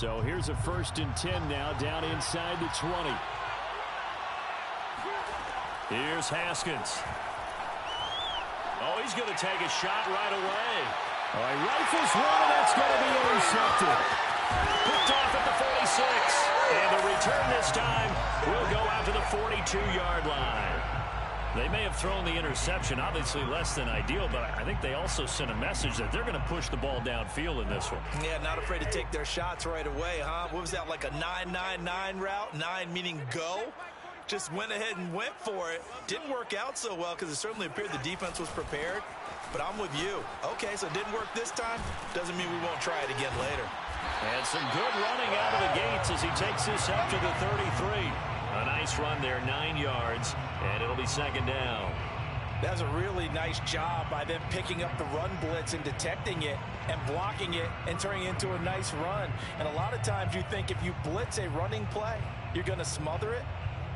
So here's a 1st and 10 now, down inside the 20. Here's Haskins. Oh, he's going to take a shot right away. All right, rifles one, and that's going to be intercepted. Picked off at the 46. And the return this time will go out to the 42-yard line. They may have thrown the interception, obviously less than ideal, but I think they also sent a message that they're going to push the ball downfield in this one. Yeah, not afraid to take their shots right away, huh? What was that, like a 9-9-9 route? 9 meaning go? Just went ahead and went for it. Didn't work out so well because it certainly appeared the defense was prepared. But I'm with you. Okay, so it didn't work this time. Doesn't mean we won't try it again later. And some good running out of the gates as he takes this up to the 33. A nice run there, 9 yards, and it'll be 2nd down. That was a really nice job by them picking up the run blitz and detecting it and blocking it and turning it into a nice run. And a lot of times you think if you blitz a running play, you're going to smother it.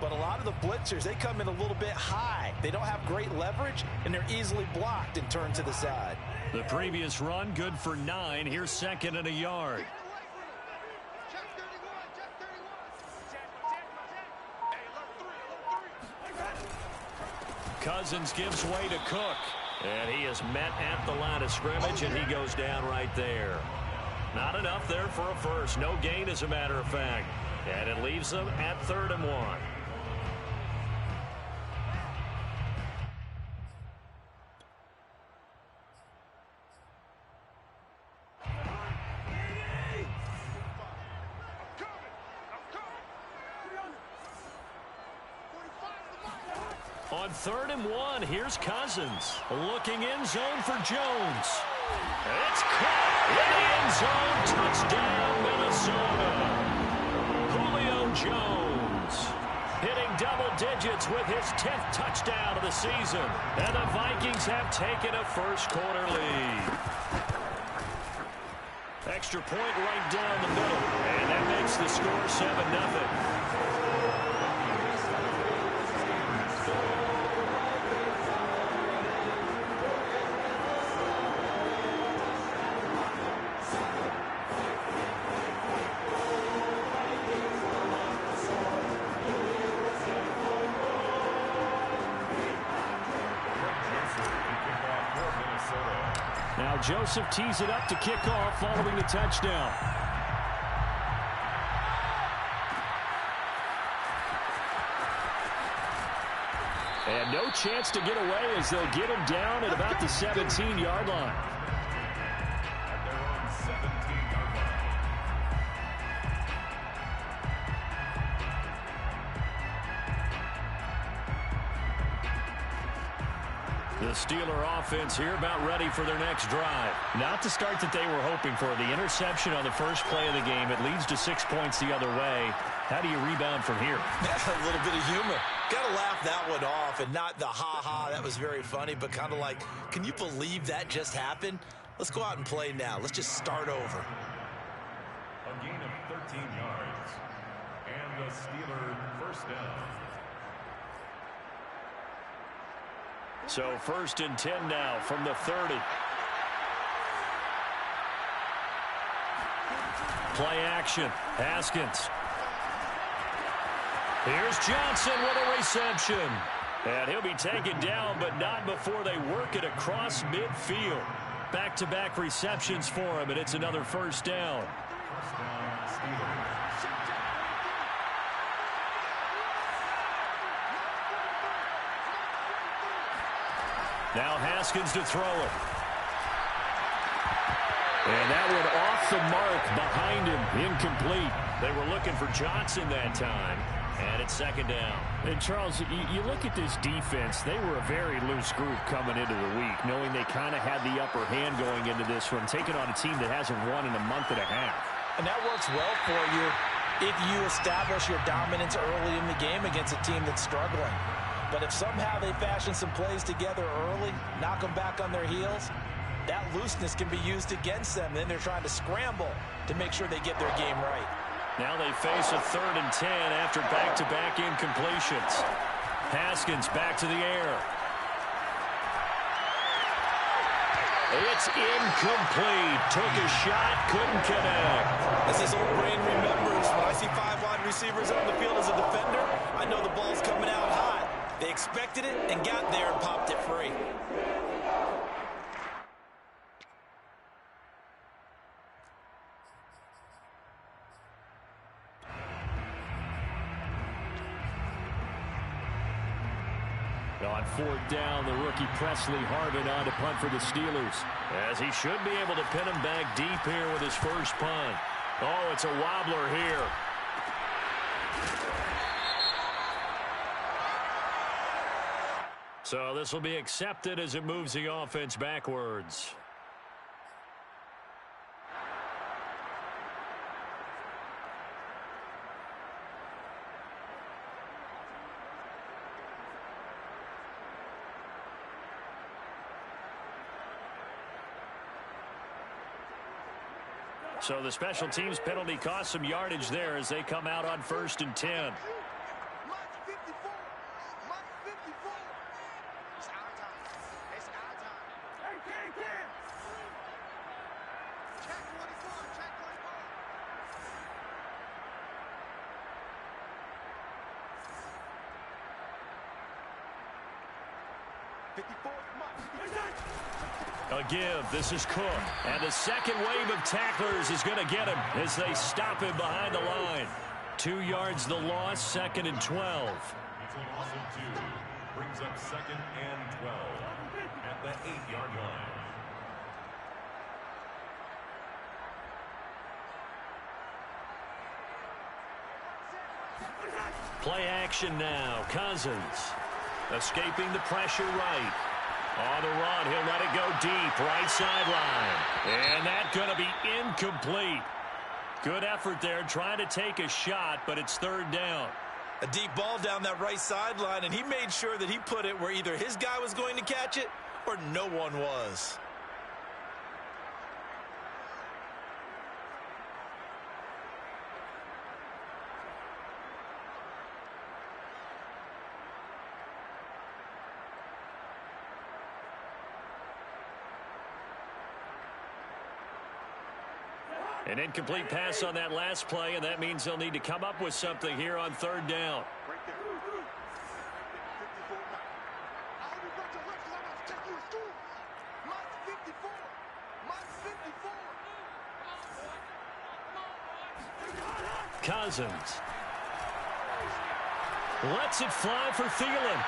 But a lot of the blitzers, they come in a little bit high. They don't have great leverage, and they're easily blocked and turned to the side. The previous run, good for 9. Here's 2nd and a yard. Cousins gives way to Cook. And he is met at the line of scrimmage, and he goes down right there. Not enough there for a first. No gain, as a matter of fact. And it leaves them at 3rd and 1. On 3rd and 1, here's Cousins. Looking in zone for Jones. It's caught in the end zone. Touchdown, Minnesota. Julio Jones hitting double digits with his 10th touchdown of the season. And the Vikings have taken a first-quarter lead. Extra point right down the middle. And that makes the score 7-0. Now Joseph tees it up to kick off following the touchdown. And no chance to get away as they'll get him down at about the 17-yard line. The Steeler offense here about ready for their next drive. Not the start that they were hoping for. The interception on the first play of the game. It leads to 6 points the other way. How do you rebound from here? That's a little bit of humor. Got to laugh that one off and not the ha-ha. That was very funny, but kind of like, can you believe that just happened? Let's go out and play now. Let's just start over. A gain of 13 yards. And the Steeler first down. So 1st and 10 now from the 30. Play action. Haskins. Here's Johnson with a reception. And he'll be taken down, but not before they work it across midfield. Back-to-back receptions for him, and it's another first down. First down, Steelers. Now Haskins to throw it. And that one off the mark behind him. Incomplete. They were looking for Johnson that time. And it's 2nd down. And Charles, you look at this defense, they were a very loose group coming into the week, knowing they kind of had the upper hand going into this one, taking on a team that hasn't won in a month and a half. And that works well for you if you establish your dominance early in the game against a team that's struggling. But if somehow they fashion some plays together early, knock them back on their heels, that looseness can be used against them. Then they're trying to scramble to make sure they get their game right. Now they face a 3rd and 10 after back-to-back incompletions. Haskins back to the air. It's incomplete. Took a shot, couldn't connect. As his old brain remembers, when I see 5 wide receivers on the field as a defender, I know the ball's coming out hot. They expected it and got there and popped it free. On 4th down, the rookie Presley Harvin on to punt for the Steelers. As he should be able to pin him back deep here with his first punt. Oh, it's a wobbler here. So this will be accepted as it moves the offense backwards. So the special teams penalty cost some yardage there as they come out on 1st and 10. A give. This is Cook. And the second wave of tacklers is going to get him as they stop him behind the line. 2 yards the loss, 2nd and 12. It's a loss of 2. Brings up 2nd and 12 at the 8-yard line. Play action now. Cousins escaping the pressure right. On the run, he'll let it go deep, right sideline. And that's going to be incomplete. Good effort there, trying to take a shot, but it's 3rd down. A deep ball down that right sideline, and he made sure that he put it where either his guy was going to catch it or no one was. An incomplete pass on that last play, and that means they'll need to come up with something here on 3rd down. Cousins lets it fly for Thielen.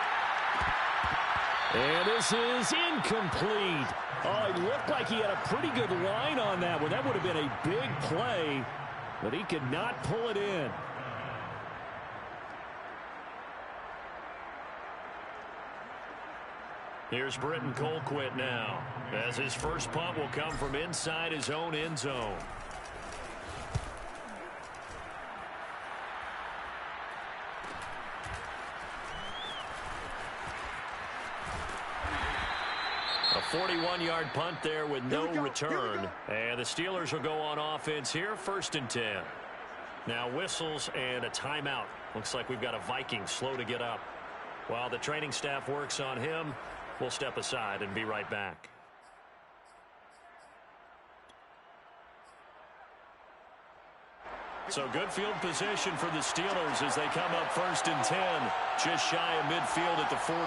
And this is incomplete. Oh, it looked like he had a pretty good line on that one. That would have been a big play, but he could not pull it in. Here's Britton Colquitt now, as his first punt will come from inside his own end zone. A 41-yard punt there with no return. And the Steelers will go on offense here, 1st and 10. Now whistles and a timeout. Looks like we've got a Viking slow to get up. While the training staff works on him, we'll step aside and be right back. So good field position for the Steelers as they come up 1st and 10. Just shy of midfield at the 48.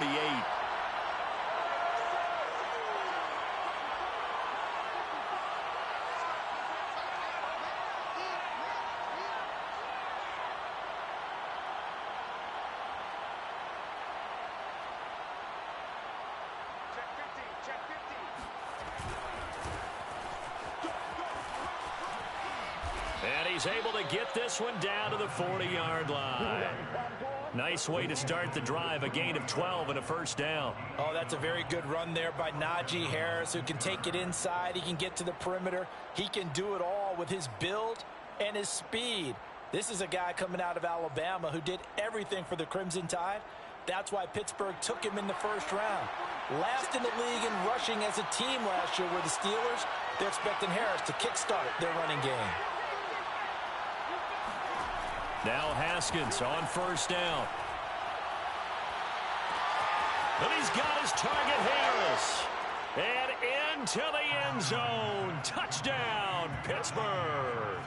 And he's able to get this one down to the 40-yard line. Nice way to start the drive, a gain of 12 and a 1st down. Oh, that's a very good run there by Najee Harris, who can take it inside. He can get to the perimeter. He can do it all with his build and his speed. This is a guy coming out of Alabama who did everything for the Crimson Tide. That's why Pittsburgh took him in the 1st round. Last in the league in rushing as a team last year were the Steelers. They're expecting Harris to kickstart their running game. Now Haskins on 1st down. And he's got his target, Harris. And into the end zone. Touchdown, Pittsburgh.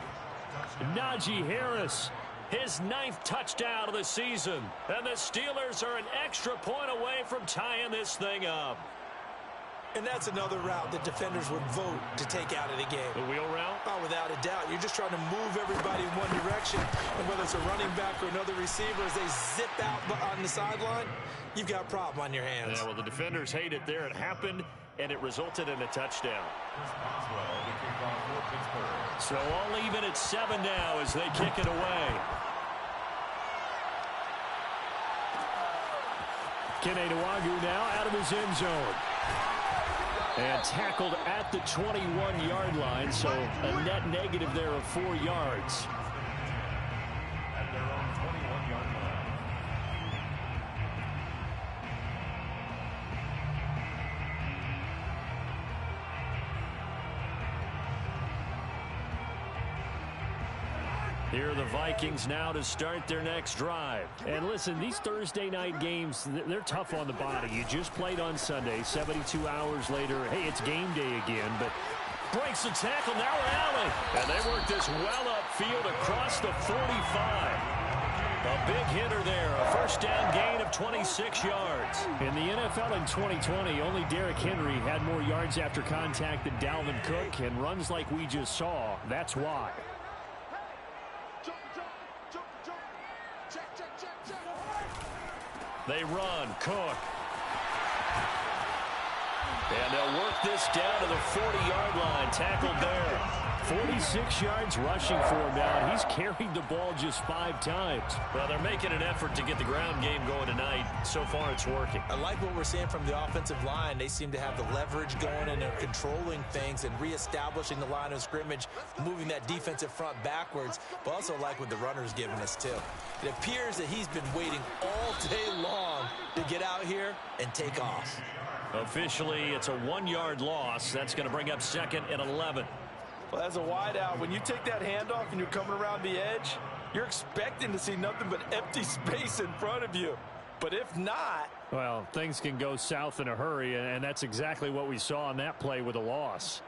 Najee Harris, his 9th touchdown of the season. And the Steelers are an extra point away from tying this thing up. And that's another route that defenders would vote to take out of the game. The wheel route? Oh, without a doubt. You're just trying to move everybody in one direction. And whether it's a running back or another receiver, as they zip out on the sideline, you've got a problem on your hands. Yeah, well, the defenders hate it there. It happened, and it resulted in a touchdown. So all even at 7 now as they kick it away. Kene Nwangwu now out of his end zone. And tackled at the 21-yard line, so a net negative there of 4 yards. At their own 21-yard line. Here are the Vikings now to start their next drive. And listen, these Thursday night games, they're tough on the body. You just played on Sunday, 72 hours later. Hey, it's game day again, but breaks the tackle, now rally. And they work this well upfield across the 45. A big hitter there, a first down gain of 26 yards. In the NFL in 2020, only Derrick Henry had more yards after contact than Dalvin Cook, and runs like we just saw, that's why. They run, Cook. And they'll work this down to the 40-yard line, tackled there. 46 yards rushing for him now, and he's carried the ball just 5 times. Well, they're making an effort to get the ground game going tonight. So far, it's working. I like what we're seeing from the offensive line. They seem to have the leverage going, and they're controlling things and reestablishing the line of scrimmage, moving that defensive front backwards, but also like what the runner's giving us, too. It appears that he's been waiting all day long to get out here and take off. Officially, it's a 1-yard loss. That's going to bring up 2nd and 11. Well, as a wideout, when you take that handoff and you're coming around the edge, you're expecting to see nothing but empty space in front of you. But if not... Well, things can go south in a hurry, and that's exactly what we saw on that play with a loss.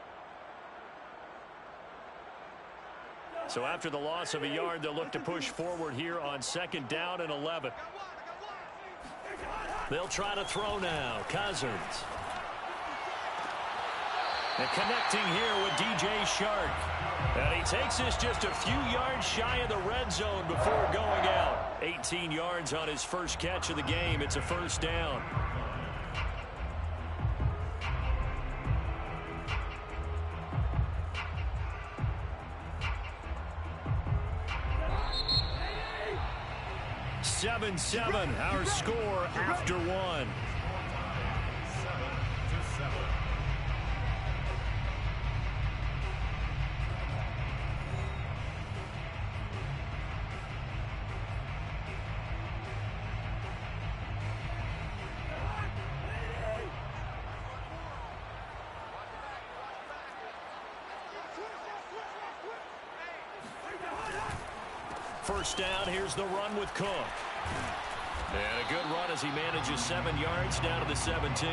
So after the loss of a yard, they'll look to push forward here on 2nd down and 11. They'll try to throw now. Cousins. And connecting here with DJ Shark. And he takes this just a few yards shy of the red zone before going out. 18 yards on his first catch of the game. It's a first down. Seven, our score after 1. 7-7. First down, here's the run with Cook. And a good run as he manages 7 yards down to the 17.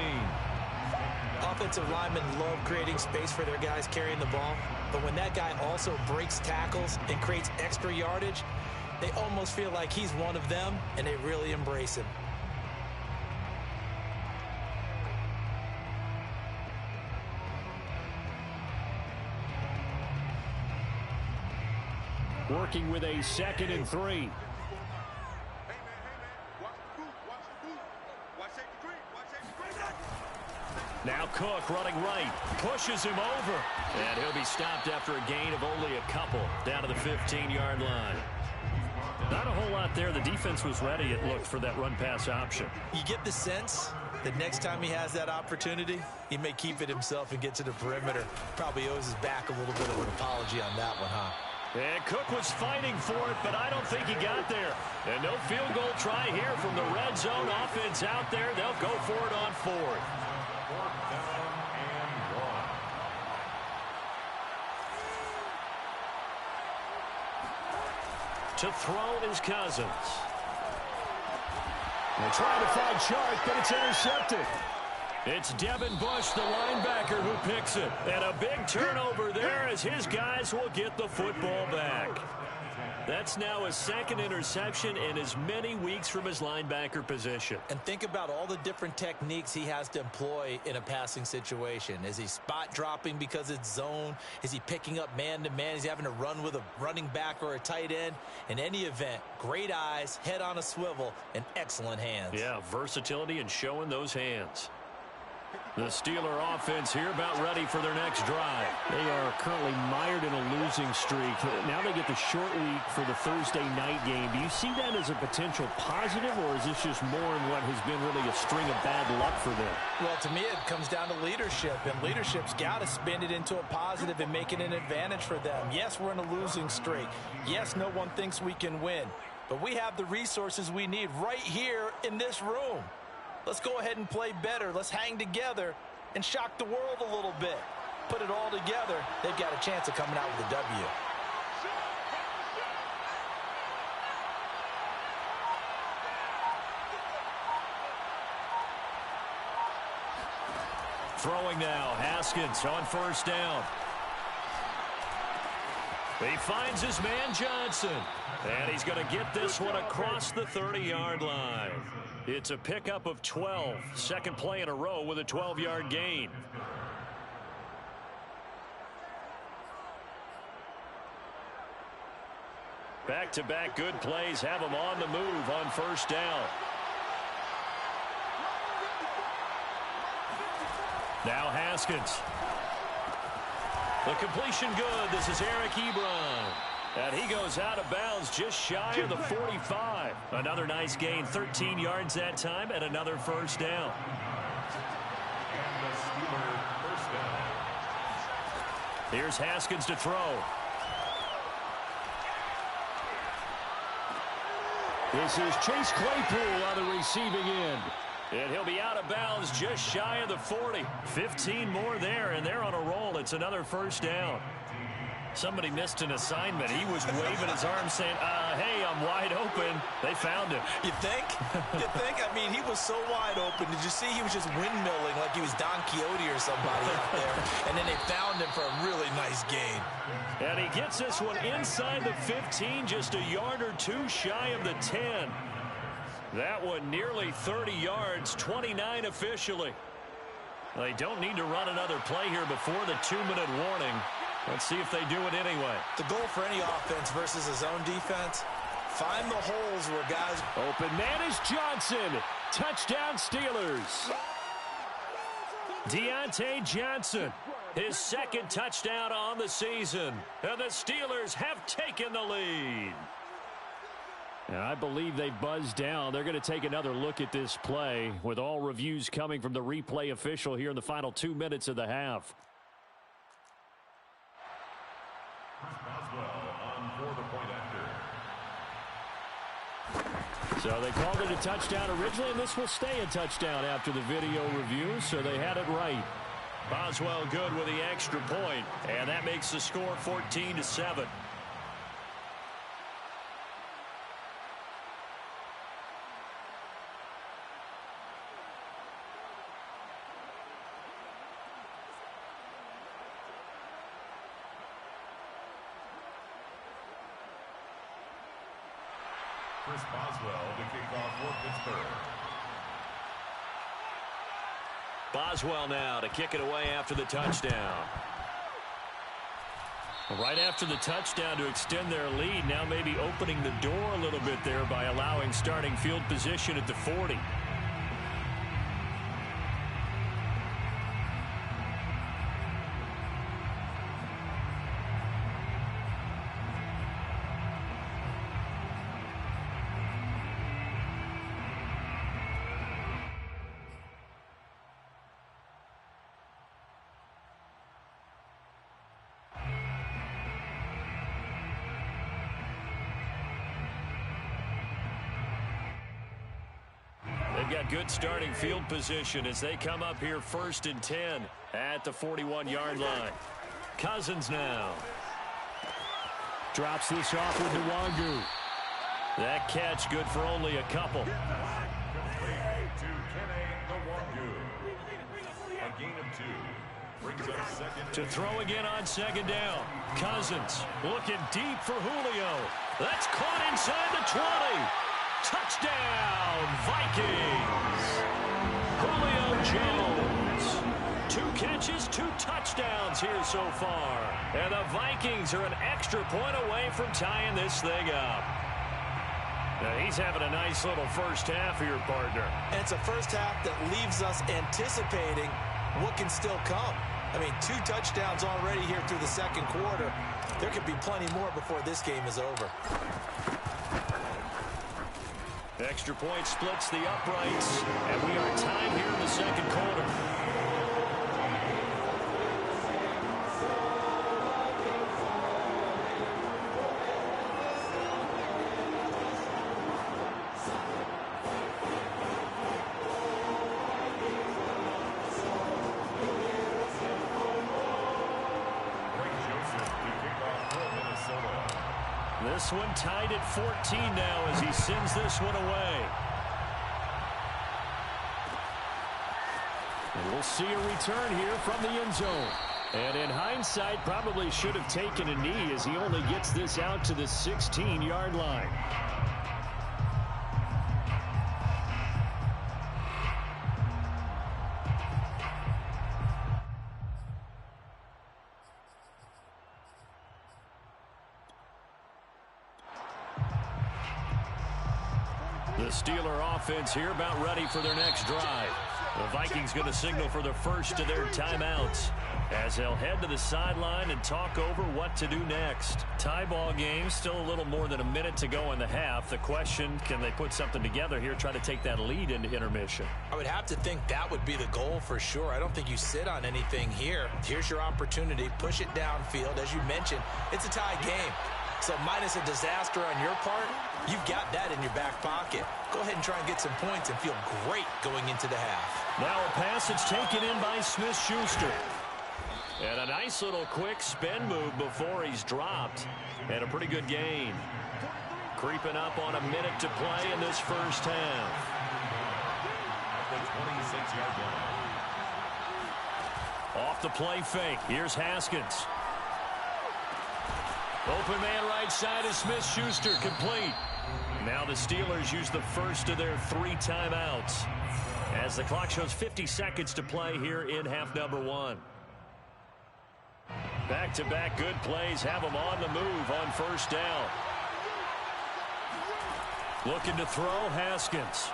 Offensive linemen love creating space for their guys carrying the ball, but when that guy also breaks tackles and creates extra yardage, they almost feel like he's one of them, and they really embrace him. Working with a 2nd and 3. Now Cook running right, pushes him over, and he'll be stopped after a gain of only a couple down to the 15-yard line. Not a whole lot there. The defense was ready, it looked, for that run-pass option. You get the sense that next time he has that opportunity, he may keep it himself and get to the perimeter. Probably owes his back a little bit of an apology on that one, huh? And Cook was fighting for it, but I don't think he got there. And no field goal try here from the red zone. Offense out there. They'll go for it on 4th. 4th down and 1. To throw is Cousins. They're trying to find Shark, but it's intercepted. It's Devin Bush, the linebacker, who picks it. And a big turnover there as his guys will get the football back. That's now his second interception in as many weeks from his linebacker position. And think about all the different techniques he has to employ in a passing situation. Is he spot dropping because it's zone? Is he picking up man-to-man? Is he having to run with a running back or a tight end? In any event, great eyes, head on a swivel, and excellent hands. Yeah, versatility and showing those hands. The Steeler offense here about ready for their next drive. They are currently mired in a losing streak. Now they get the short week for the Thursday night game. Do you see that as a potential positive, or is this just more in what has been really a string of bad luck for them? Well, to me, it comes down to leadership, and leadership's got to spin it into a positive and make it an advantage for them. Yes, we're in a losing streak. Yes, no one thinks we can win, but we have the resources we need right here in this room. Let's go ahead and play better. Let's hang together and shock the world a little bit. Put it all together. They've got a chance of coming out with a W. Throwing now, Haskins on first down. He finds his man Johnson. And he's going to get this one across the 30-yard line. It's a pickup of 12. Second play in a row with a 12-yard gain. Back-to-back good plays have him on the move on first down. Now Haskins. The completion good. This is Eric Ebron. And he goes out of bounds just shy of the 45. Another nice gain, 13 yards that time, and another first down. And the Steeler first down. Here's Haskins to throw. This is Chase Claypool on the receiving end. And he'll be out of bounds just shy of the 40. 15 more there, and they're on a roll. It's another first down. Somebody missed an assignment. He was waving his arm saying, hey, I'm wide open. They found him. You think? You think? I mean, he was so wide open. Did you see he was just windmilling like he was Don Quixote or somebody out there? And then they found him for a really nice gain. And he gets this one inside the 15, just a yard or two shy of the 10. That one nearly 30 yards, 29 officially. They don't need to run another play here before the 2-minute warning. Let's see if they do it anyway. The goal for any offense versus a zone defense, find the holes where guys... Open man is Johnson. Touchdown Steelers. Deontay Johnson, his second touchdown on the season. And the Steelers have taken the lead. And I believe they buzzed down. They're going to take another look at this play with all reviews coming from the replay official here in the final 2 minutes of the half. So they called it a touchdown originally, and this will stay a touchdown after the video review, so they had it right. Boswell good with the extra point, and that makes the score 14-7. Chris Boswell to kick off for Pittsburgh. Boswell now to kick it away after the touchdown. Right after the touchdown to extend their lead, now maybe opening the door a little bit there by allowing starting field position at the 40. They've got good starting field position as they come up here 1st and 10 at the 41-yard line. Cousins now. Drops this off with Nwangu. That catch good for only a couple. Brings up second. To throw again on second down. Cousins looking deep for Julio. That's caught inside the 20. Touchdown, Vikings. Julio Jones. 2 catches, 2 touchdowns here so far. And the Vikings are an extra point away from tying this thing up. Now he's having a nice little first half here, partner. And it's a first half that leaves us anticipating what can still come. I mean, 2 touchdowns already here through the second quarter. There could be plenty more before this game is over. Extra point splits the uprights, and we are tied here in the second quarter. This one tied at 14 now as he sends this one away. And we'll see a return here from the end zone. And in hindsight, probably should have taken a knee as he only gets this out to the 16-yard line. The Steeler offense here about ready for their next drive. The Vikings going to signal for the first of their timeouts as they'll head to the sideline and talk over what to do next. Tie ball game, still a little more than a minute to go in the half. The question, can they put something together here, try to take that lead into intermission? I would have to think that would be the goal for sure. I don't think you sit on anything here. Here's your opportunity. Push it downfield. As you mentioned, it's a tie game. So minus a disaster on your part, you've got that in your back pocket. Go ahead and try and get some points and feel great going into the half. Now a pass that's taken in by Smith-Schuster. And a nice little quick spin move before he's dropped. And a pretty good gain. Creeping up on a minute to play in this first half. At the 26-yard line. Off the play fake. Here's Haskins. Open man right side is Smith-Schuster, complete. Now the Steelers use the first of their 3 timeouts as the clock shows 50 seconds to play here in half number 1. Back-to-back good plays have them on the move on first down. Looking to throw, Haskins.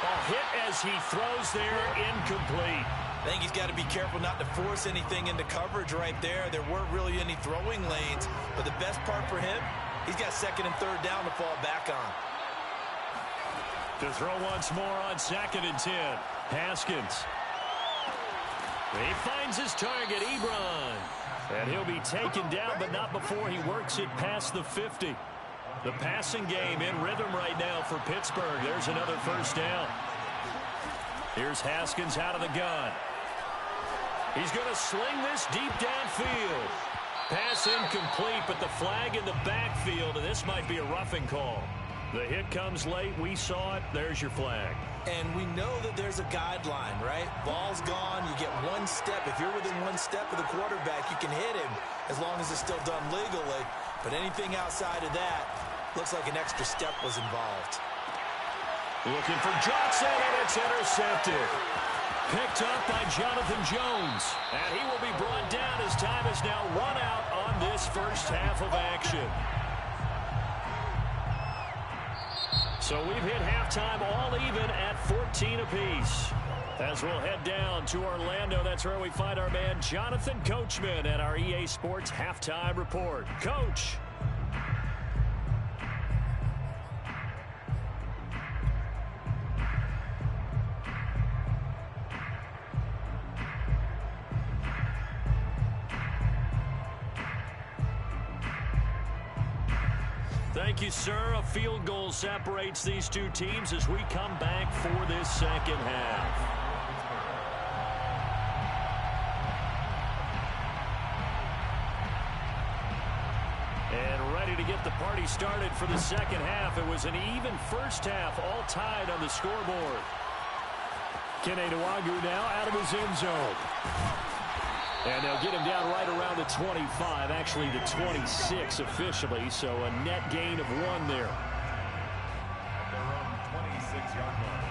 A hit as he throws there, incomplete. I think he's got to be careful not to force anything into coverage right there. There weren't really any throwing lanes, but the best part for him, he's got second and third down to fall back on. To throw once more on 2nd and 10. Haskins. He finds his target, Ebron. And he'll be taken down, but not before he works it past the 50. The passing game in rhythm right now for Pittsburgh. There's another first down. Here's Haskins out of the gun. He's going to sling this deep downfield. Pass incomplete, but the flag in the backfield, and this might be a roughing call. The hit comes late. We saw it. There's your flag. And we know that there's a guideline, right? Ball's gone. You get 1 step. If you're within 1 step of the quarterback, you can hit him as long as it's still done legally. But anything outside of that looks like an extra step was involved. Looking for Johnson, and it's intercepted. Picked up by Jonathan Jones. And he will be brought down as time is now run out on this first half of action. So we've hit halftime all even at 14 apiece. As we'll head down to Orlando, that's where we find our man Jonathan Coachman at our EA Sports Halftime Report. Coach. Thank you, sir. A field goal separates these two teams as we come back for this second half. And ready to get the party started for the second half. It was an even first half, all tied on the scoreboard. Ptml now out of his end zone. And they'll get him down right around the 25, actually the 26 officially, so a net gain of 1 there. At their own 26-yard line.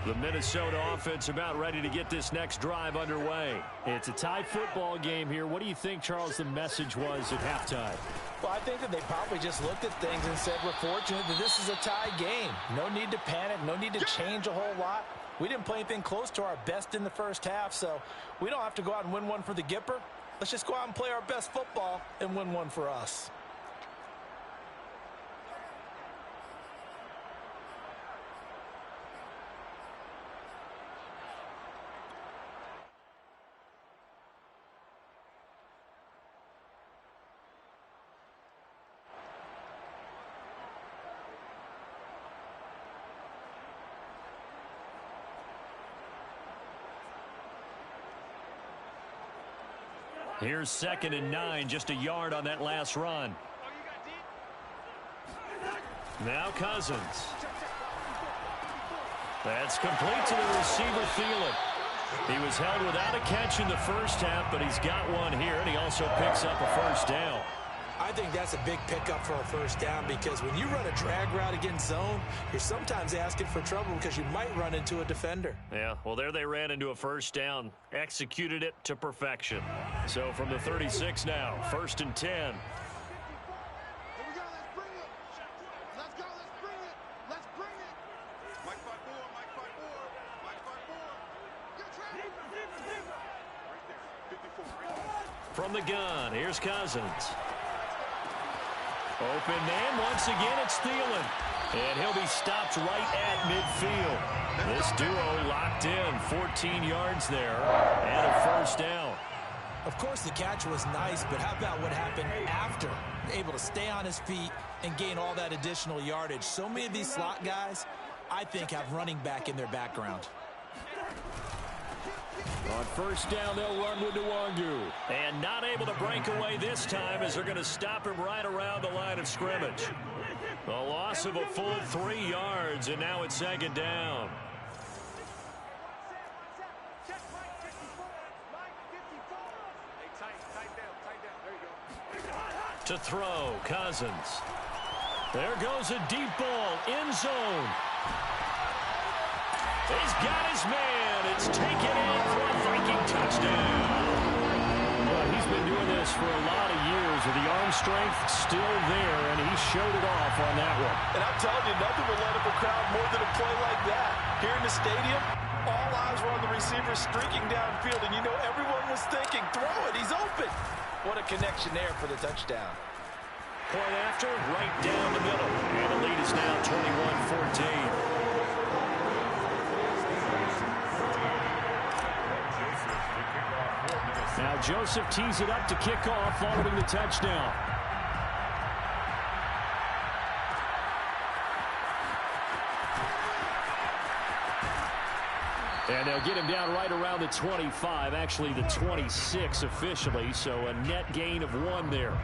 The Minnesota offense about ready to get this next drive underway. It's a tie football game here. What do you think, Charles, the message was at halftime? Well, I think that they probably just looked at things and said, we're fortunate that this is a tie game. No need to panic. No need to change a whole lot. We didn't play anything close to our best in the first half, so we don't have to go out and win one for the Gipper. Let's just go out and play our best football and win one for us. Here's 2nd and 9, just a yard on that last run. Now Cousins. That's complete to the receiver, Thielen. He was held without a catch in the first half, but he's got one here, and he also picks up a first down. I think that's a big pickup for a first down because when you run a drag route against zone, you're sometimes asking for trouble because you might run into a defender. Yeah, well, there they ran into a first down, executed it to perfection. So from the 36 now, 1st and 10. Here we go, let's bring it. Let's go, let's bring it. Let's bring it. Mike 5-4, Mike 5-4, Mike 5-4. Get Trevor. Right there, 54. Right. From the gun, here's Cousins. Open man, once again, it's Thielen. And he'll be stopped right at midfield. This duo locked in, 14 yards there, and a first down. Of course, the catch was nice, but how about what happened after? Able to stay on his feet and gain all that additional yardage. So many of these slot guys, I think, have running back in their background. On first down, they'll run with Nwangu. And not able to break away this time as they're going to stop him right around the line of scrimmage. A loss of a full 3 yards, and now it's 2nd down. To throw, Cousins. There goes a deep ball, end zone. He's got his man. It's taken in for a Viking touchdown. Well, he's been doing this for a lot of years with the arm strength still there, and he showed it off on that one. And I'm telling you, nothing will let up a crowd more than a play like that. Here in the stadium, all eyes were on the receiver streaking downfield, and you know everyone was thinking, throw it, he's open. What a connection there for the touchdown. Point after, right down the middle. And the lead is now 21-14. Now Joseph tees it up to kick off following the touchdown. And they'll get him down right around the 25, actually the 26 officially, so a net gain of 1 there.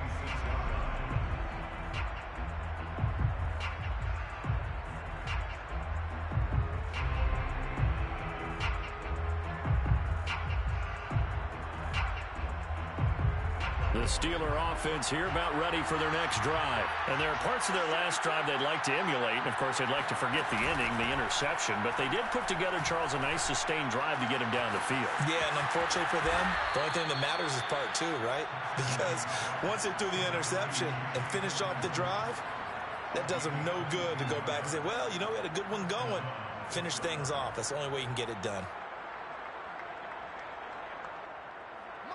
The Steeler offense here about ready for their next drive. And there are parts of their last drive they'd like to emulate. And, of course, they'd like to forget the ending, the interception. But they did put together, Charles, a nice sustained drive to get him down the field. Yeah, and unfortunately for them, the only thing that matters is part 2, right? Because once they threw the interception and finished off the drive, that does them no good to go back and say, well, you know, we had a good one going. Finish things off. That's the only way you can get it done.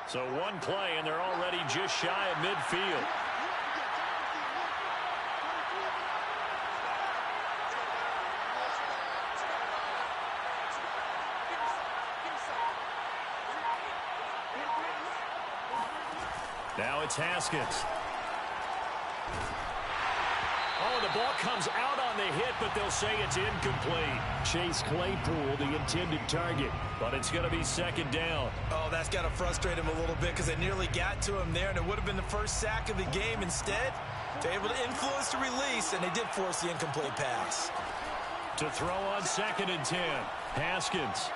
So 1 play, and they're already just shy of midfield. Now it's Haskins. Oh, the ball comes out on the hit, but they'll say it's incomplete. Chase Claypool, the intended target. But it's going to be 2nd down. Oh, that's got to frustrate him a little bit because they nearly got to him there, and it would have been the first sack of the game. Instead, They're able to influence the release, and they did force the incomplete pass. To throw on 2nd and 10. Haskins.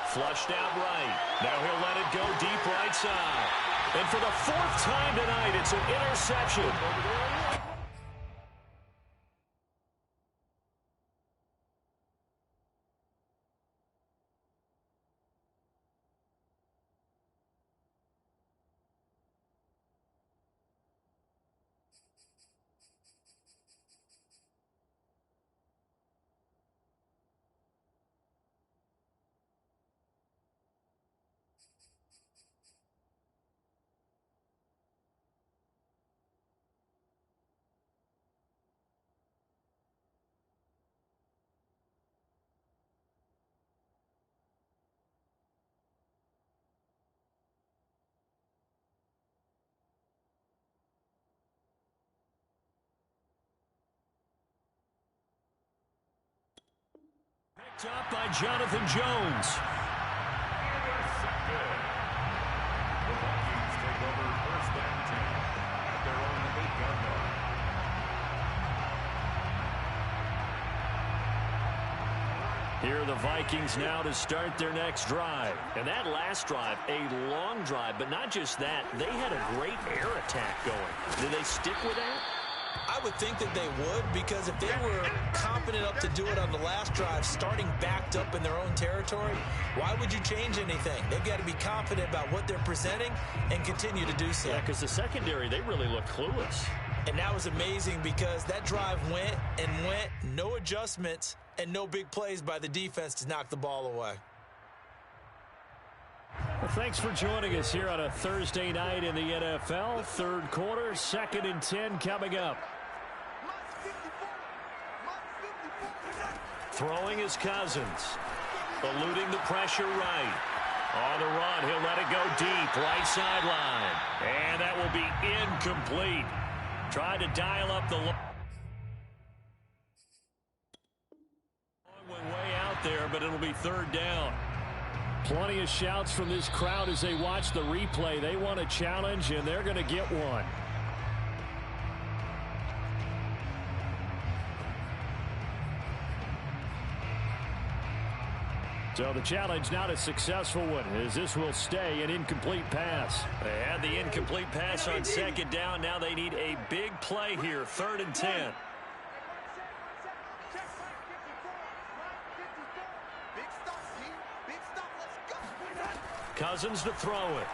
Flushed out right. Now he'll let it go deep right side. And for the 4th time tonight, it's an interception. Picked up by Jonathan Jones. Intercepted. The Vikings take over 1st and 10 at their own 8-yard line. Here are the Vikings now to start their next drive. And that last drive, a long drive, but not just that. They had a great air attack going. Did they stick with that? I would think that they would, because if they were confident enough to do it on the last drive, starting backed up in their own territory, why would you change anything? They've got to be confident about what they're presenting and continue to do so. Yeah, because the secondary, they really looked clueless. And that was amazing because that drive went and went, no adjustments, and no big plays by the defense to knock the ball away. Well, thanks for joining us here on a Thursday night in the NFL. 3rd quarter, 2nd and 10 coming up. Throwing is Cousins. Eluding the pressure right. On the run, he'll let it go deep, right sideline. And that will be incomplete. Tried to dial up the long one way out there, but it'll be 3rd down. Plenty of shouts from this crowd as they watch the replay. They want a challenge, and they're going to get one. So the challenge not a successful one, as this will stay an incomplete pass. They had the incomplete pass on 2nd down. Now they need a big play here, 3rd and 10. Cousins to throw it.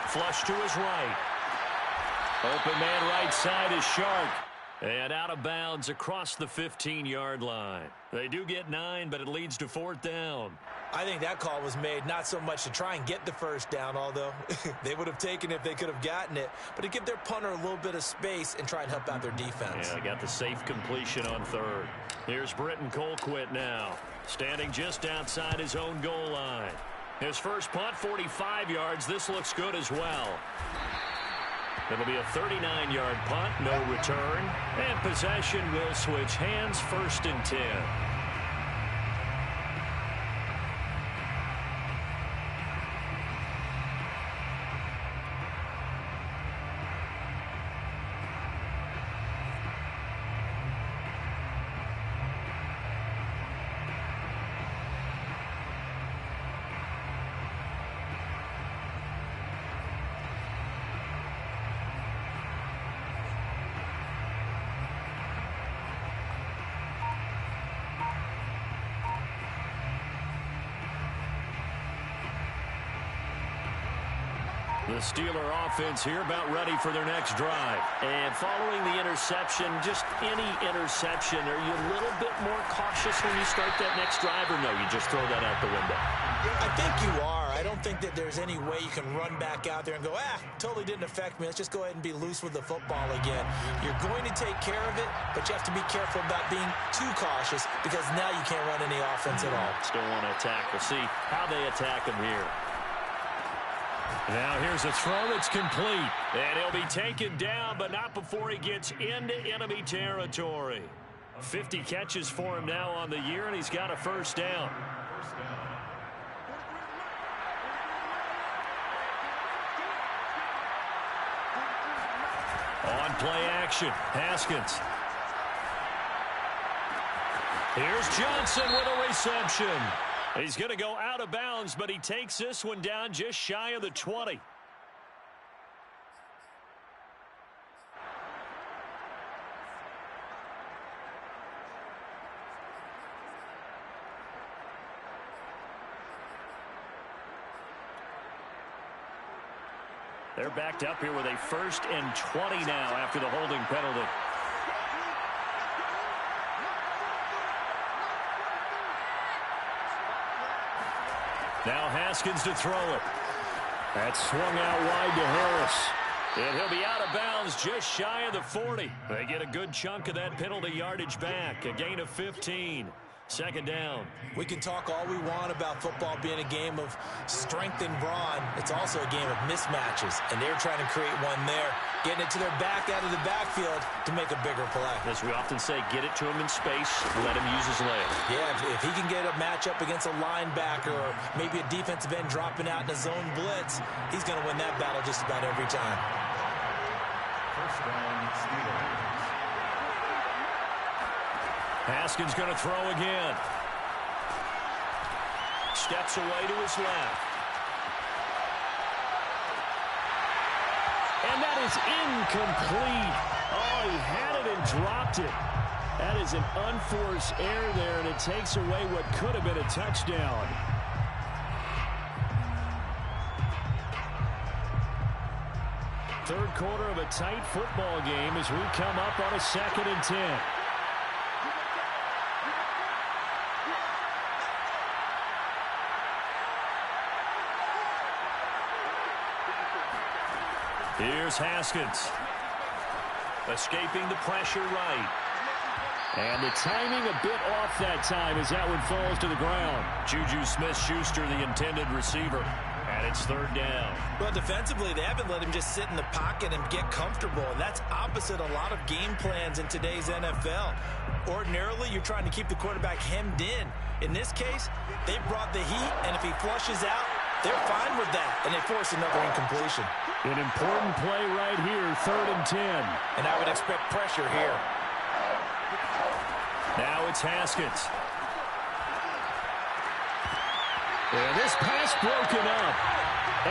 Flush to his right. Open man right side is Shark. And out of bounds across the 15-yard line. They do get 9, but it leads to 4th down. I think that call was made not so much to try and get the 1st down, although they would have taken it if they could have gotten it, but to give their punter a little bit of space and try and help out their defense. Yeah, they got the safe completion on 3rd. Here's Britton Colquitt now, standing just outside his own goal line. His first punt, 45 yards. This looks good as well. It'll be a 39-yard punt, no return, and possession will switch hands, 1st and 10. The Steeler offense here about ready for their next drive. And following the interception, just any interception, are you a little bit more cautious when you start that next drive, or no, you just throw that out the window? I think you are. I don't think that there's any way you can run back out there and go, totally didn't affect me. Let's just go ahead and be loose with the football again. You're going to take care of it, but you have to be careful about being too cautious because now you can't run any offense at all. Still want to attack. We'll see how they attack him here. Now here's a throw. It's complete. And he'll be taken down, but not before he gets into enemy territory. 50 catches for him now on the year, and he's got a 1st down. On play action, Haskins. Here's Johnson with a reception. He's going to go out of bounds, but he takes this one down just shy of the 20. They're backed up here with a 1st and 20 now after the holding penalty. Now Haskins to throw it. That's swung out wide to Harris. And he'll be out of bounds just shy of the 40. They get a good chunk of that penalty yardage back. A gain of 15. 2nd down. We can talk all we want about football being a game of strength and brawn. It's also a game of mismatches, and they're trying to create one there, getting it to their back out of the backfield to make a bigger play. As we often say, get it to him in space, let him use his legs. Yeah, if he can get a matchup against a linebacker or maybe a defensive end dropping out in a zone blitz, he's going to win that battle just about every time. 1st down, Steelers. Haskins going to throw again. Steps away to his left. And that is incomplete. Oh, he had it and dropped it. That is an unforced error there, and it takes away what could have been a touchdown. Third quarter of a tight football game as we come up on a 2nd and 10. Here's Haskins. Escaping the pressure right. And the timing a bit off that time as that one falls to the ground. Juju Smith-Schuster, the intended receiver. And it's 3rd down. Well, defensively, they haven't let him just sit in the pocket and get comfortable. That's opposite a lot of game plans in today's NFL. Ordinarily, you're trying to keep the quarterback hemmed in. In this case, they brought the heat, and if he flushes out, they're fine with that, and they force another incompletion. An important play right here, 3rd and 10. And I would expect pressure here. Now it's Haskins. And this pass broken up.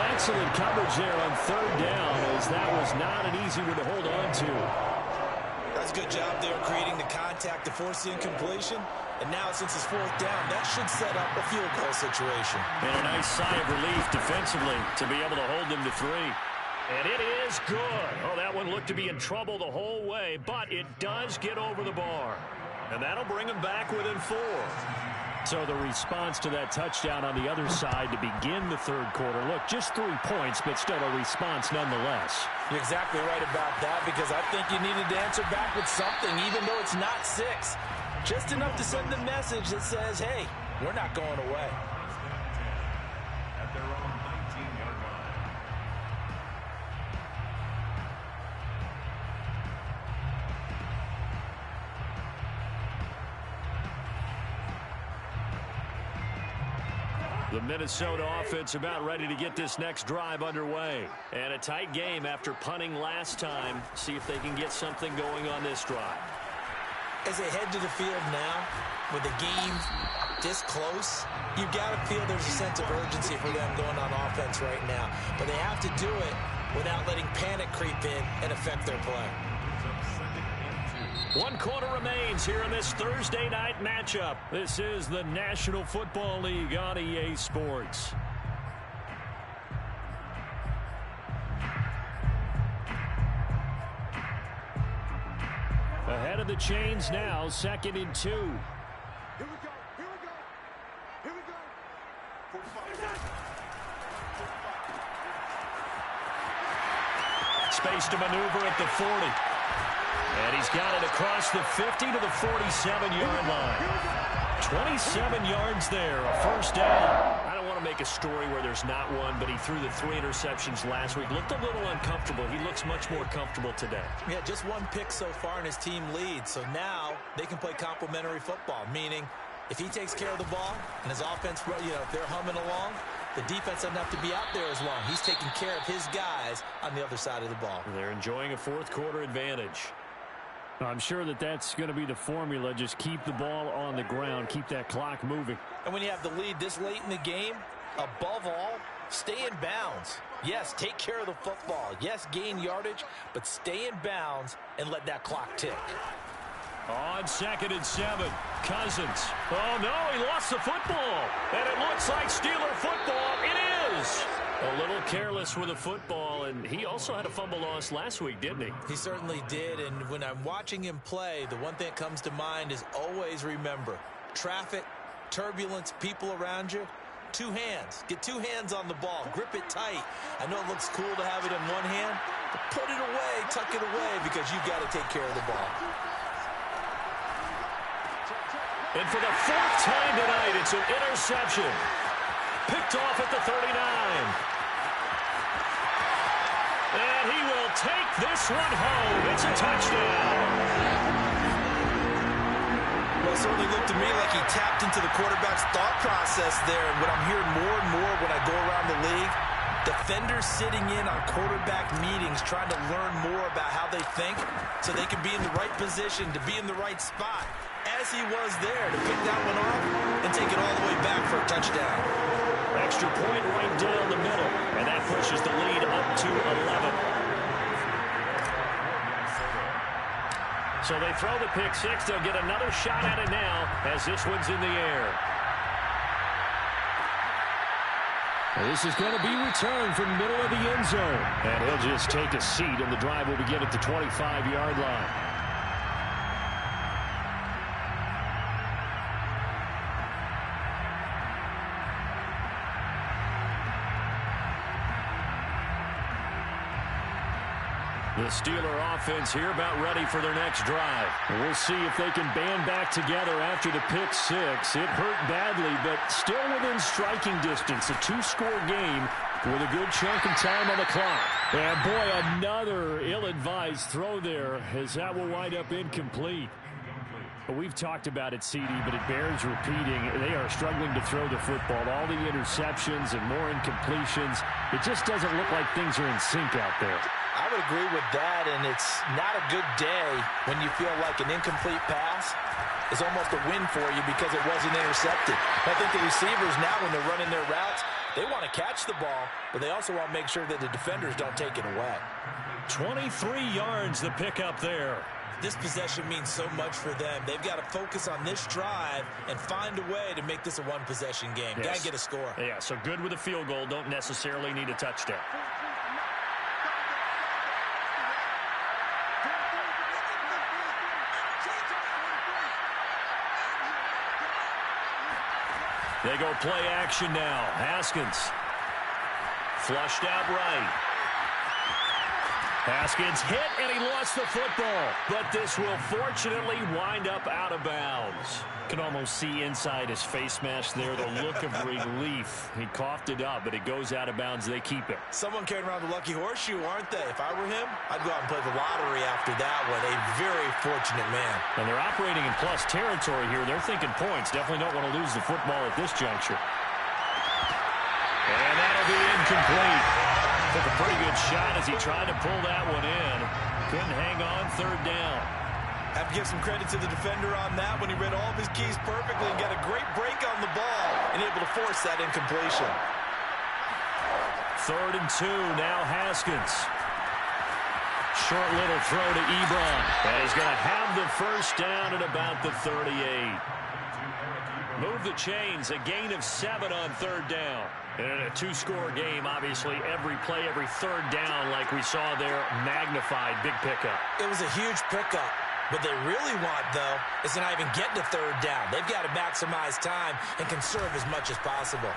Excellent coverage there on 3rd down, as that was not an easy one to hold on to. That's a good job there creating the contact to force the incompletion. And now, since it's 4th down, that should set up a field goal situation. And a nice sigh of relief defensively to be able to hold them to 3. And it is good. Oh, that one looked to be in trouble the whole way, but it does get over the bar. And that'll bring them back within 4. So the response to that touchdown on the other side to begin the 3rd quarter. Look, just 3 points, but still a response nonetheless. You're exactly right about that, because I think you needed to answer back with something, even though it's not 6. Just enough to send the message that says, hey, we're not going away. At their own 19-yard line. The Minnesota offense about ready to get this next drive underway. And a tight game after punting last time. See if they can get something going on this drive. As they head to the field now, with the game this close, you've got to feel there's a sense of urgency for them going on offense right now. But they have to do it without letting panic creep in and affect their play. 1 quarter remains here in this Thursday night matchup. This is the National Football League on EA Sports. Ahead of the chains now, 2nd and 2. Here we go. Here we go. Here we go. 45. Space to maneuver at the 40. And he's got it across the 50 to the 47-yard line. 27 yards there, a 1st down. I don't want to make a story where there's not one, but he threw the 3 interceptions last week. Looked a little uncomfortable. He looks much more comfortable today. Yeah, just 1 pick so far and his team leads. So now they can play complementary football, meaning if he takes care of the ball and his offense, if they're humming along, The defense doesn't have to be out there as long. He's taking care of his guys on the other side of the ball. They're enjoying a fourth-quarter advantage. I'm sure that that's going to be the formula. Just keep the ball on the ground. Keep that clock moving. And when you have the lead this late in the game, above all, stay in bounds. Yes, take care of the football. Yes, gain yardage, but stay in bounds and let that clock tick. On 2nd and 7, Cousins. Oh, no, he lost the football. And it looks like Steeler football. It is. A little careless with the football, and he also had a fumble loss last week, didn't he? He certainly did, and when I'm watching him play, the one thing that comes to mind is always remember, traffic, turbulence, people around you, 2 hands. Get 2 hands on the ball. Grip it tight. I know it looks cool to have it in one hand, but put it away, tuck it away, because you've got to take care of the ball. And for the 4th time tonight, it's an interception. Picked off at the 39. And he will take this one home. It's a touchdown. Well, it certainly looked to me like he tapped into the quarterback's thought process there. And what I'm hearing more and more when I go around the league, defenders sitting in on quarterback meetings trying to learn more about how they think so they can be in the right position to be in the right spot. As he was there to pick that one off and take it all the way back for a touchdown. Extra point right down the middle, and that pushes the lead up to 11. So they throw the pick six. They'll get another shot at it now as this one's in the air. This is going to be returned from middle of the end zone. And he'll just take a seat, and the drive will begin at the 25-yard line. The Steeler offense here about ready for their next drive. We'll see if they can band back together after the pick six. It hurt badly, but still within striking distance. A 2-score game with a good chunk of time on the clock. And boy, another ill-advised throw there as that will wind up incomplete. We've talked about it, CD, but it bears repeating. They are struggling to throw the football. All the interceptions and more incompletions. It just doesn't look like things are in sync out there. I would agree with that, and it's not a good day when you feel like an incomplete pass is almost a win for you because it wasn't intercepted. I think the receivers now, when they're running their routes, they want to catch the ball, but they also want to make sure that the defenders don't take it away. 23 yards the pickup there. This possession means so much for them. They've got to focus on this drive and find a way to make this a one-possession game. Yes. Got to get a score. Yeah, so good with a field goal. Don't necessarily need a touchdown. They go play action now. Haskins. Flushed out right. Haskins hit, and he lost the football. But this will fortunately wind up out of bounds. Can almost see inside his face mask there the look of relief. He coughed it up, but it goes out of bounds. They keep it. Someone carrying around the lucky horseshoe, aren't they? If I were him, I'd go out and play the lottery after that one. A very fortunate man. And they're operating in plus territory here. They're thinking points. Definitely don't want to lose the football at this juncture. And that'll be incomplete. Took a pretty good shot as he tried to pull that one in. Couldn't hang on, 3rd down. Have to give some credit to the defender on that when he read all of his keys perfectly and got a great break on the ball and able to force that incompletion. 3rd and 2, now Haskins. Short little throw to Ebron. And he's going to have the first down at about the 38. Move the chains, a gain of 7 on 3rd down. And in a 2-score game, obviously, every play, every 3rd down, like we saw there, magnified, big pickup. It was a huge pickup. What they really want, though, is to not even get to 3rd down. They've got to maximize time and conserve as much as possible.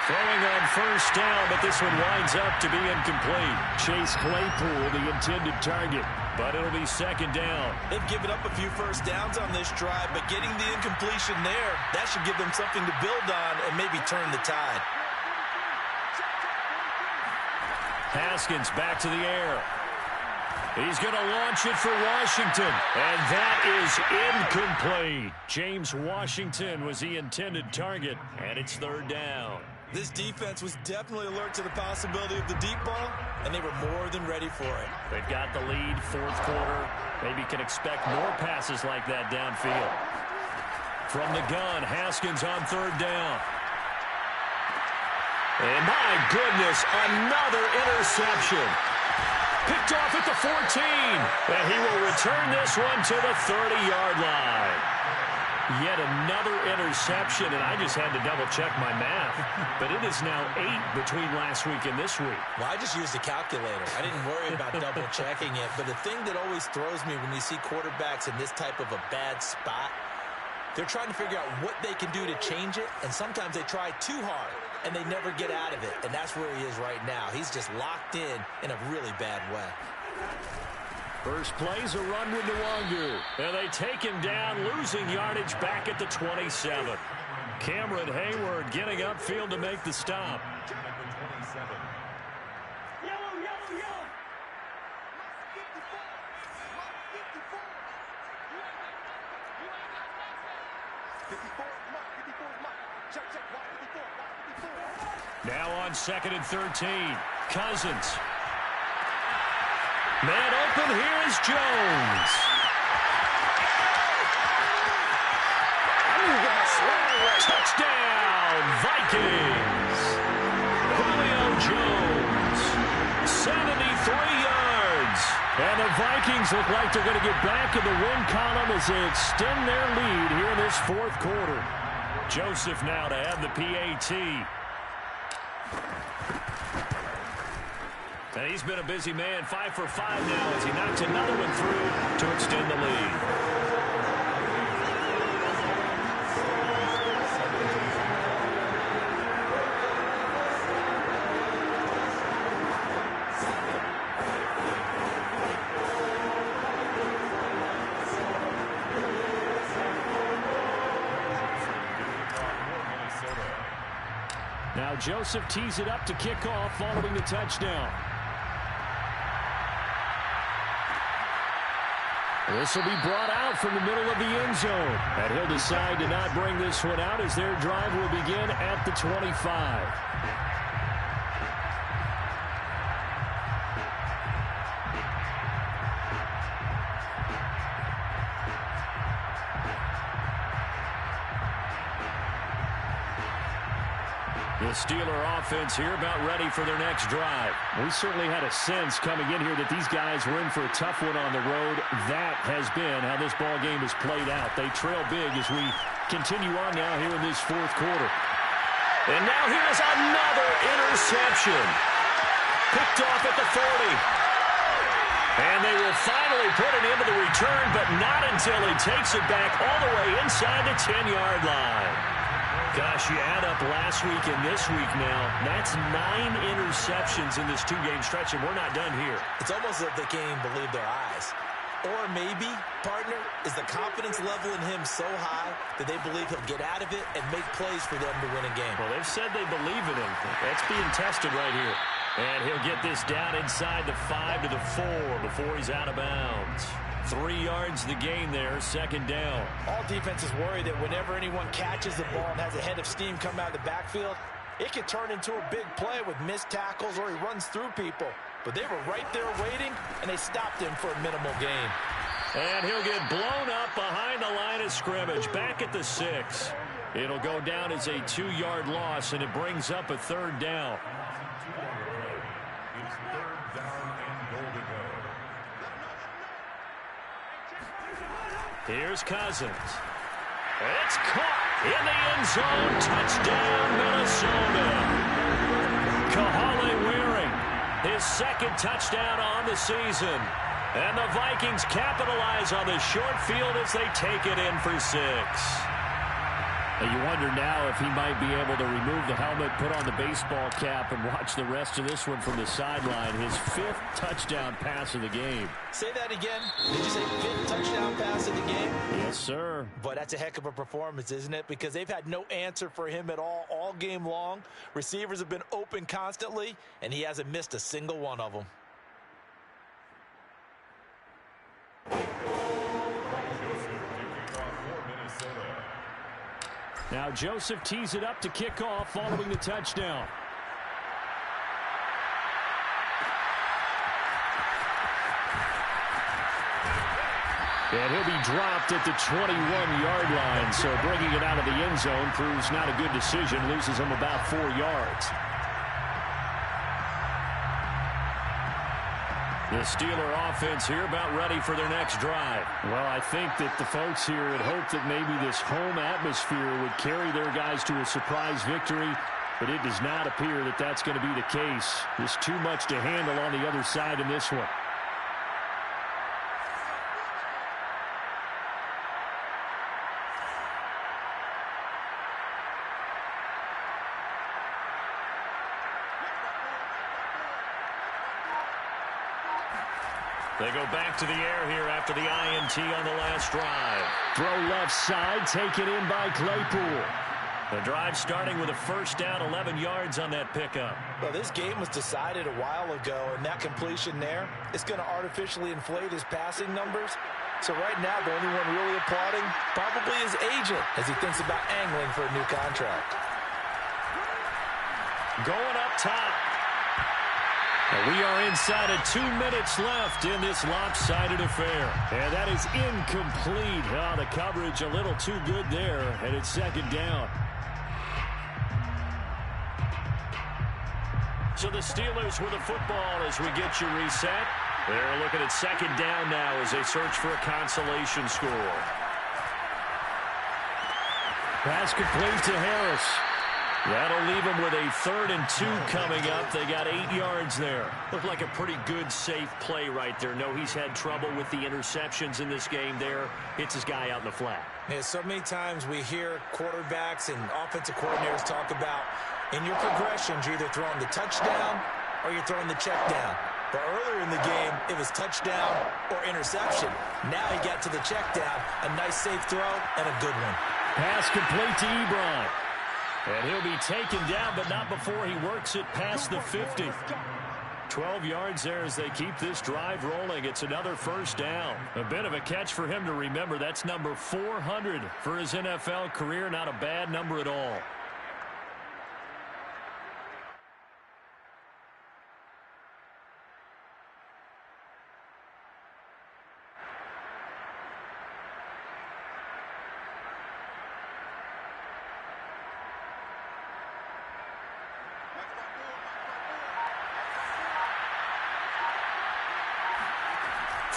Throwing on 1st down, but this one winds up to be incomplete. Chase Claypool, the intended target, but it'll be 2nd down. They've given up a few 1st downs on this drive, but getting the incompletion there, that should give them something to build on and maybe turn the tide. Haskins back to the air. He's going to launch it for Washington, and that is incomplete. James Washington was the intended target, and it's third down. This defense was definitely alert to the possibility of the deep ball, and they were more than ready for it. They've got the lead, fourth quarter. Maybe can expect more passes like that downfield. From the gun, Haskins on third down. And my goodness, another interception. Picked off at the 14. And he will return this one to the 30-yard line. Yet another interception, and I just had to double-check my math. But it is now 8 between last week and this week. Well, I just used a calculator. I didn't worry about double-checking it. But the thing that always throws me when you see quarterbacks in this type of a bad spot, they're trying to figure out what they can do to change it, and sometimes they try too hard, and they never get out of it. And that's where he is right now. He's just locked in a really bad way. First play's a run with Nwangu. And they take him down, losing yardage back at the 27. Cameron Hayward getting upfield to make the stop. Now on 2nd and 13. Cousins. Man open, here is Jones. Touchdown, Vikings. Julio Jones, 73 yards. And the Vikings look like they're going to get back in the win column as they extend their lead here in this fourth quarter. Joseph now to have the PAT. And he's been a busy man, 5 for 5 now as he knocks another one through to extend the lead. Now Joseph tees it up to kick off following the touchdown. This will be brought out from the middle of the end zone. And he'll decide to not bring this one out as their drive will begin at the 25. The Steeler offense here about ready for their next drive. We certainly had a sense coming in here that these guys were in for a tough one on the road. That has been how this ball game has played out. They trail big as we continue on now here in this fourth quarter. And now here's another interception. Picked off at the 40. And they will finally put it into the return, but not until he takes it back all the way inside the 10-yard line. Gosh, you add up last week and this week now, that's 9 interceptions in this two-game stretch, and we're not done here. It's almost as if they can't even believe their eyes. Or maybe, partner, is the confidence level in him so high that they believe he'll get out of it and make plays for them to win a game. Well, they've said they believe in him. That's being tested right here. And he'll get this down inside the 5 to the 4 before he's out of bounds. 3 yards the gain there, second down. All defenses worry that whenever anyone catches the ball and has a head of steam come out of the backfield, it can turn into a big play with missed tackles or he runs through people. But they were right there waiting, and they stopped him for a minimal gain. And he'll get blown up behind the line of scrimmage, back at the 6. It'll go down as a 2-yard loss, and it brings up a third down. It's third down and goal to go. Here's Cousins. It's caught in the end zone. Touchdown, Minnesota. Kahale Waring, his second touchdown on the season. And the Vikings capitalize on the short field as they take it in for 6. And you wonder now if he might be able to remove the helmet, put on the baseball cap, and watch the rest of this one from the sideline. His 5th touchdown pass of the game. Say that again. Did you say 5th touchdown pass of the game? Yes, sir. But that's a heck of a performance, isn't it? Because they've had no answer for him at all game long. Receivers have been open constantly, and he hasn't missed a single one of them. Now Joseph tees it up to kick off following the touchdown. And he'll be dropped at the 21-yard line, so bringing it out of the end zone proves not a good decision, loses him about 4 yards. The Steeler offense here about ready for their next drive. Well, I think that the folks here had hoped that maybe this home atmosphere would carry their guys to a surprise victory, but it does not appear that that's going to be the case. There's too much to handle on the other side in this one. They go back to the air here after the INT on the last drive. Throw left side, taken in by Claypool. The drive starting with a first down, 11 yards on that pickup. Well, this game was decided a while ago, and that completion there is going to artificially inflate his passing numbers. So right now, the only one really applauding probably his agent as he thinks about angling for a new contract. Going up top. We are inside of 2 minutes left in this lopsided affair. And that is incomplete. Oh, the coverage a little too good there, and it's second down. So the Steelers with the football as we get you reset. They're looking at second down now as they search for a consolation score. Pass complete to Harris. That'll leave them with a 3rd and 2 coming up. They got 8 yards there. Looked like a pretty good, safe play right there. No, he's had trouble with the interceptions in this game there. Hits his guy out in the flat. Yeah, so many times we hear quarterbacks and offensive coordinators talk about in your progressions, you're either throwing the touchdown or you're throwing the check down. But earlier in the game, it was touchdown or interception. Now he got to the check down. A nice safe throw and a good one. Pass complete to Ebron. And he'll be taken down, but not before he works it past the 50. 12 yards there as they keep this drive rolling. It's another first down. A bit of a catch for him to remember. That's number 400 for his NFL career. Not a bad number at all.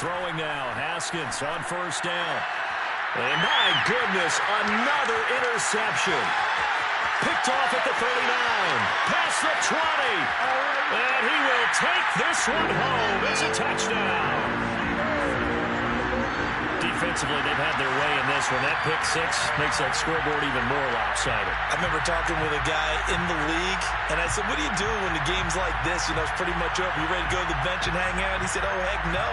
Throwing now, Haskins on first down. And my goodness, another interception. Picked off at the 39, past the 20. And he will take this one home. It's a touchdown. Defensively, they've had their way in this one. That pick six makes that scoreboard even more lopsided. I remember talking with a guy in the league, and I said, what do you do when the game's like this? You know, it's pretty much over. You ready to go to the bench and hang out? He said, oh, heck no.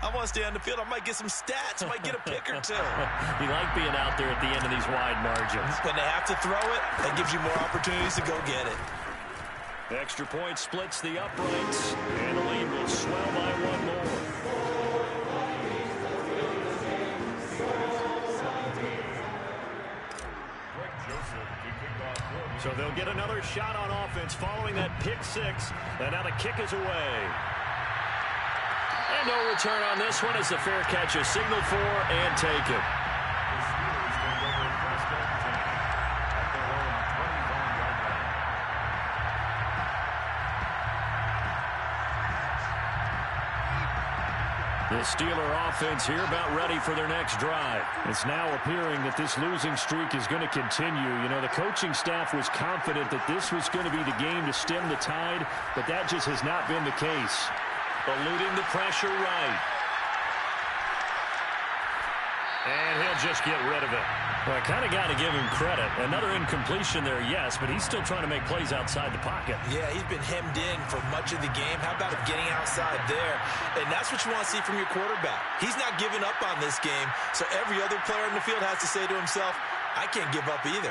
I want to stay on the field. I might get some stats. I might get a pick or two. You like being out there at the end of these wide margins. When they have to throw it, that gives you more opportunities to go get it. Extra point splits the uprights, and the lead will swell by one more. So they'll get another shot on offense following that pick six. And now the kick is away. And no return on this one as the fair catch is signaled for and taken. The Steeler offense here about ready for their next drive. It's now appearing that this losing streak is going to continue. You know, the coaching staff was confident that this was going to be the game to stem the tide, but that just has not been the case. Eluding the pressure right. And he'll just get rid of it. Well, I kind of got to give him credit. Another incompletion there, yes, but he's still trying to make plays outside the pocket. Yeah, he's been hemmed in for much of the game. How about him getting outside there? And that's what you want to see from your quarterback. He's not giving up on this game, so every other player in the field has to say to himself, I can't give up either.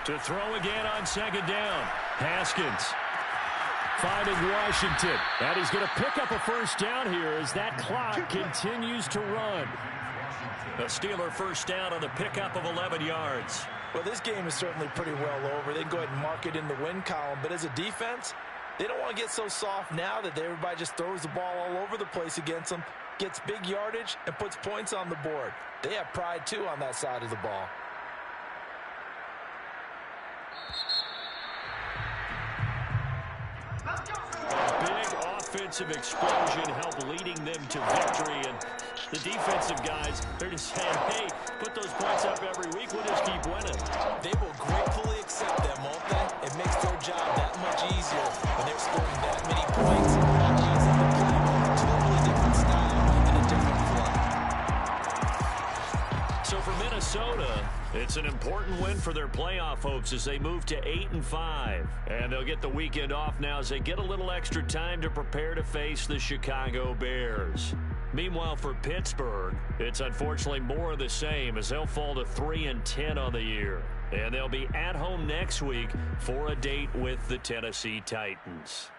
To throw again on second down. Haskins. Finding Washington. And he's going to pick up a first down here as that clock continues to run. The Steeler first down on the pickup of 11 yards. Well, this game is certainly pretty well over. They can go ahead and mark it in the win column. But as a defense, they don't want to get so soft now that everybody just throws the ball all over the place against them, gets big yardage, and puts points on the board. They have pride, too, on that side of the ball. Big offensive explosion helped leading them to victory. And the defensive guys, they're just saying, hey, put those points up every week. We'll just keep winning. They will gratefully accept them, won't they? It makes their job that much easier when they're scoring that many points. Allows them to play a totally different style and a different flow. So for Minnesota, it's an important win for their playoff hopes as they move to 8-5. And they'll get the weekend off now as they get a little extra time to prepare to face the Chicago Bears. Meanwhile, for Pittsburgh, it's unfortunately more of the same as they'll fall to 3-10 on the year. And they'll be at home next week for a date with the Tennessee Titans.